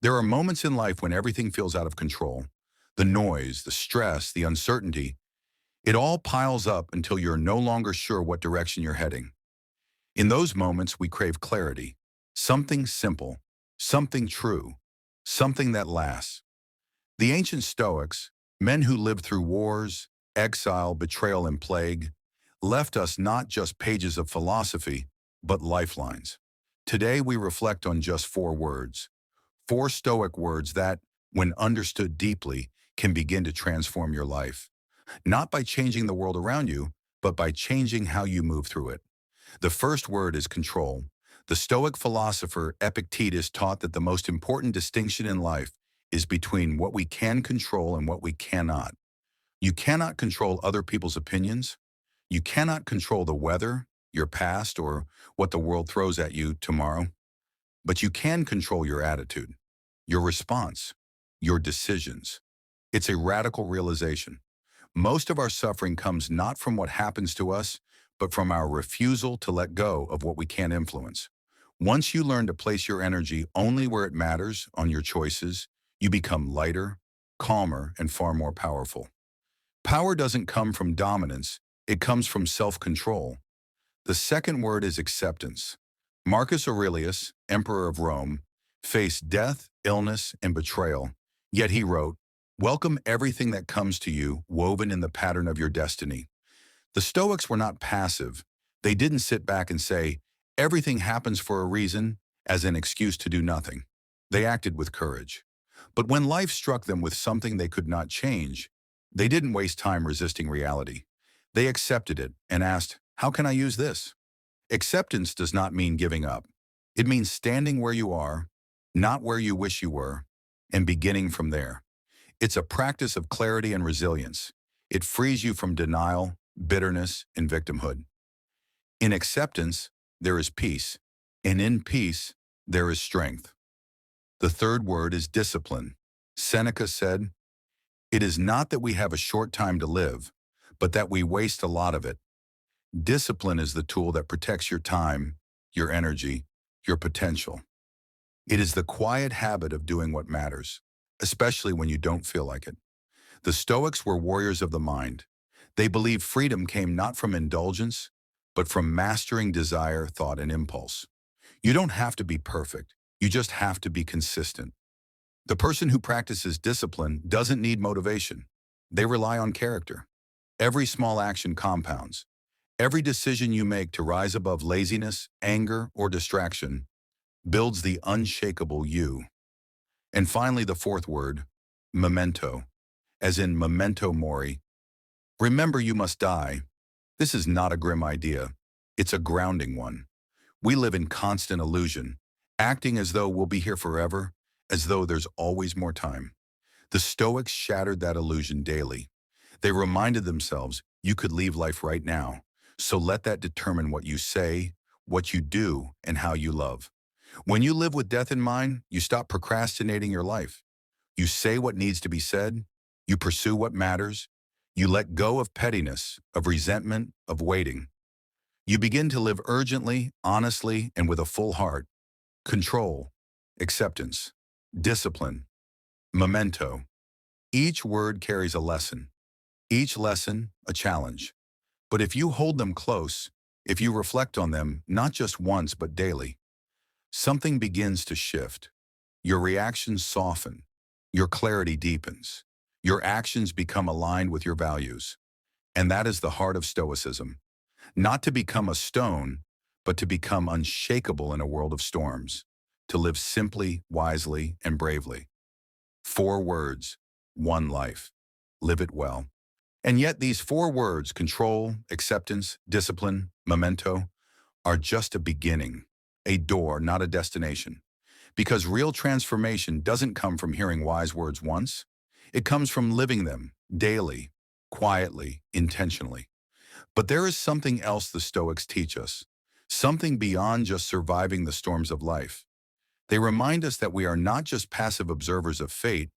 There are moments in life when everything feels out of control. The noise, the stress, the uncertainty, it all piles up until you're no longer sure what direction you're heading. In those moments, we crave clarity. Something simple, something true, something that lasts. The ancient Stoics, men who lived through wars, exile, betrayal, and plague, left us not just pages of philosophy, but lifelines. Today, we reflect on just four words. Four Stoic words that, when understood deeply, can begin to transform your life. Not by changing the world around you, but by changing how you move through it. The first word is control. The Stoic philosopher Epictetus taught that the most important distinction in life is between what we can control and what we cannot. You cannot control other people's opinions. You cannot control the weather, your past, or what the world throws at you tomorrow. But you can control your attitude, your response, your decisions. It's a radical realization. Most of our suffering comes not from what happens to us, but from our refusal to let go of what we can't influence. Once you learn to place your energy only where it matters, on your choices, you become lighter, calmer, and far more powerful. Power doesn't come from dominance, it comes from self-control. The second word is acceptance. Marcus Aurelius, Emperor of Rome, faced death, illness, and betrayal, yet he wrote, "Welcome everything that comes to you, woven in the pattern of your destiny." The Stoics were not passive. They didn't sit back and say, "Everything happens for a reason," as an excuse to do nothing. They acted with courage. But when life struck them with something they could not change, they didn't waste time resisting reality. They accepted it and asked, "How can I use this?" Acceptance does not mean giving up. It means standing where you are, not where you wish you were, and beginning from there. It's a practice of clarity and resilience. It frees you from denial, bitterness, and victimhood. In acceptance, there is peace, and in peace, there is strength. The third word is discipline. Seneca said, "It is not that we have a short time to live, but that we waste a lot of it." Discipline is the tool that protects your time, your energy, your potential. It is the quiet habit of doing what matters, especially when you don't feel like it. The Stoics were warriors of the mind. They believed freedom came not from indulgence, but from mastering desire, thought, and impulse. You don't have to be perfect. You just have to be consistent. The person who practices discipline doesn't need motivation. They rely on character. Every small action compounds. Every decision you make to rise above laziness, anger, or distraction builds the unshakable you. And finally, the fourth word, memento, as in memento mori. Remember you must die. This is not a grim idea. It's a grounding one. We live in constant illusion, acting as though we'll be here forever, as though there's always more time. The Stoics shattered that illusion daily. They reminded themselves, you could leave life right now, so let that determine what you say, what you do, and how you love. When you live with death in mind, you stop procrastinating your life. You say what needs to be said, you pursue what matters, you let go of pettiness, of resentment, of waiting. You begin to live urgently, honestly, and with a full heart. Control, acceptance, discipline, memento. Each word carries a lesson. Each lesson, a challenge. But if you hold them close, if you reflect on them, not just once but daily, something begins to shift. Your reactions soften. Your clarity deepens. Your actions become aligned with your values. And that is the heart of Stoicism. Not to become a stone, but to become unshakable in a world of storms. To live simply, wisely, and bravely. Four words, one life. Live it well. And yet these four words, control, acceptance, discipline, memento, are just a beginning, a door, not a destination. Because real transformation doesn't come from hearing wise words once. It comes from living them daily, quietly, intentionally. But there is something else the Stoics teach us, something beyond just surviving the storms of life. They remind us that we are not just passive observers of fate,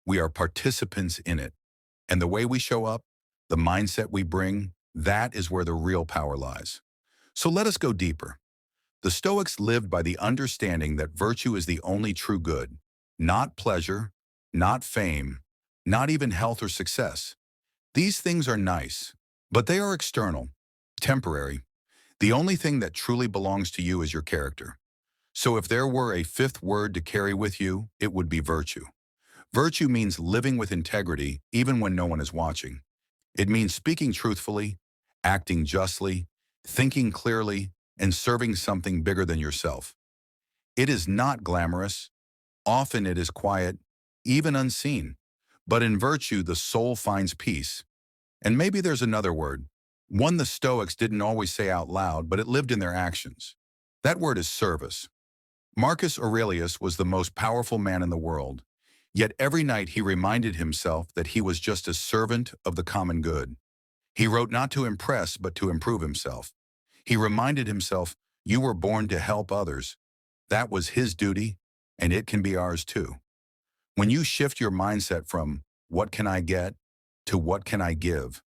we are participants in it. And the way we show up, the mindset we bring, that is where the real power lies. So let us go deeper. The Stoics lived by the understanding that virtue is the only true good. Not pleasure, not fame, not even health or success. These things are nice, but they are external, temporary. The only thing that truly belongs to you is your character. So if there were a fifth word to carry with you, it would be virtue. Virtue means living with integrity even when no one is watching. It means speaking truthfully, acting justly, thinking clearly, and serving something bigger than yourself. It is not glamorous. Often it is quiet, even unseen. But in virtue, the soul finds peace. And maybe there's another word, one the Stoics didn't always say out loud, but it lived in their actions. That word is service. Marcus Aurelius was the most powerful man in the world, yet every night he reminded himself that he was just a servant of the common good. He wrote not to impress, but to improve himself. He reminded himself, you were born to help others. That was his duty, and it can be ours too. When you shift your mindset from, what can I get, to what can I give,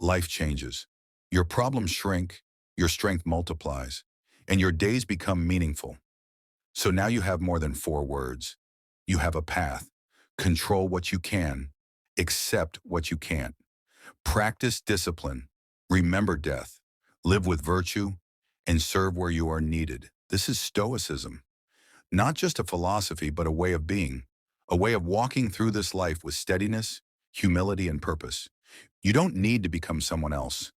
life changes. Your problems shrink, your strength multiplies, and your days become meaningful. So now you have more than four words. You have a path. Control what you can. Accept what you can't. Practice discipline. Remember death. Live with virtue. And serve where you are needed. This is Stoicism. Not just a philosophy, but a way of being. A way of walking through this life with steadiness, humility, and purpose. You don't need to become someone else.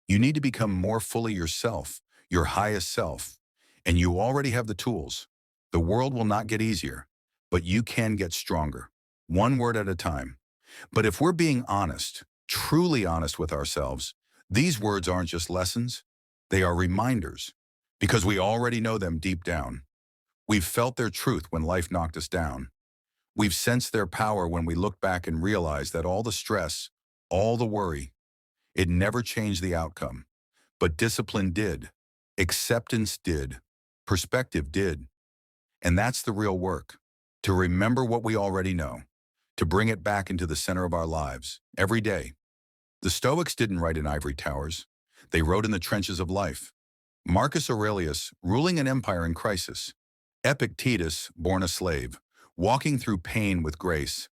You need to become more fully yourself, your highest self. And you already have the tools. The world will not get easier, but you can get stronger, one word at a time. But if we're being honest, truly honest with ourselves, these words aren't just lessons, they are reminders, because we already know them deep down. We've felt their truth when life knocked us down. We've sensed their power when we look back and realize that all the stress, all the worry, it never changed the outcome. But discipline did, acceptance did, perspective did. And that's the real work, to remember what we already know, to bring it back into the center of our lives, every day. The Stoics didn't write in ivory towers. They wrote in the trenches of life. Marcus Aurelius, ruling an empire in crisis. Epictetus, born a slave, walking through pain with grace.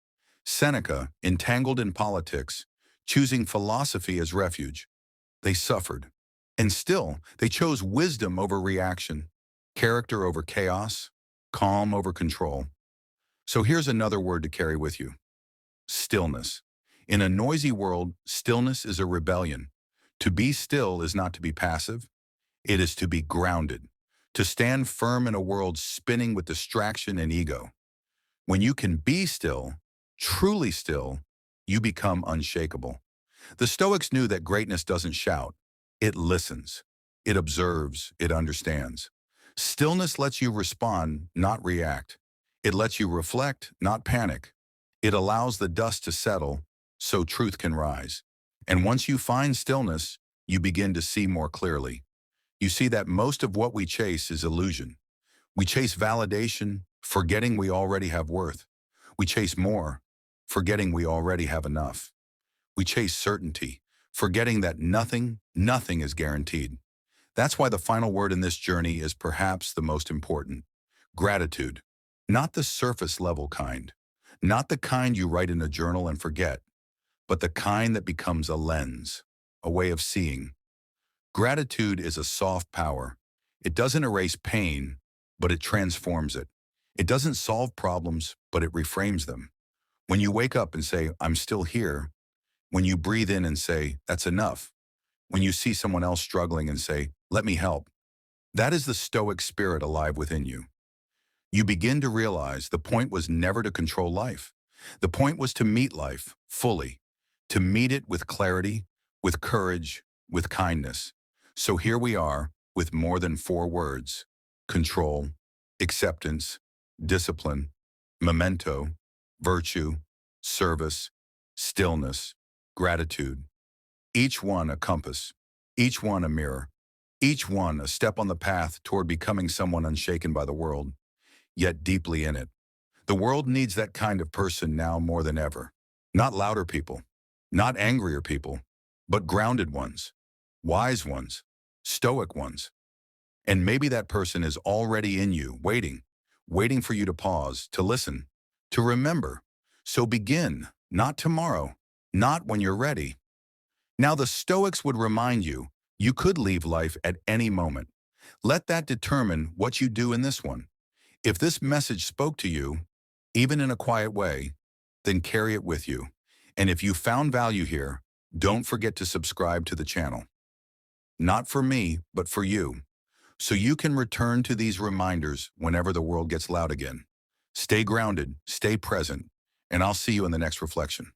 Seneca, entangled in politics, choosing philosophy as refuge. They suffered. And still, they chose wisdom over reaction, character over chaos, calm over control. So here's another word to carry with you. Stillness. In a noisy world, stillness is a rebellion. To be still is not to be passive. It is to be grounded. To stand firm in a world spinning with distraction and ego. When you can be still, truly still, you become unshakable. The Stoics knew that greatness doesn't shout. It listens. It observes. It understands. Stillness lets you respond, not react. It lets you reflect, not panic. It allows the dust to settle so truth can rise. And once you find stillness, you begin to see more clearly. You see that most of what we chase is illusion. We chase validation, forgetting we already have worth. We chase more, forgetting we already have enough. We chase certainty, forgetting that nothing is guaranteed. That's why the final word in this journey is perhaps the most important. Gratitude. Not the surface level kind. Not the kind you write in a journal and forget, but the kind that becomes a lens, a way of seeing. Gratitude is a soft power. It doesn't erase pain, but it transforms it. It doesn't solve problems, but it reframes them. When you wake up and say, I'm still here, when you breathe in and say, that's enough, when you see someone else struggling and say, let me help, that is the Stoic spirit alive within you. You begin to realize the point was never to control life. The point was to meet life fully, to meet it with clarity, with courage, with kindness. So here we are with more than four words: control, acceptance, discipline, memento, virtue, service, stillness, gratitude. Each one a compass, each one a mirror, each one a step on the path toward becoming someone unshaken by the world, yet deeply in it. The world needs that kind of person now more than ever. Not louder people, not angrier people, but grounded ones, wise ones, stoic ones. And maybe that person is already in you, waiting for you to pause, to listen, to remember. So begin, not tomorrow, not when you're ready. Now the Stoics would remind you, you could leave life at any moment. Let that determine what you do in this one. If this message spoke to you, even in a quiet way, then carry it with you. And if you found value here, don't forget to subscribe to the channel. Not for me, but for you. So you can return to these reminders whenever the world gets loud again. Stay grounded, stay present, and I'll see you in the next reflection.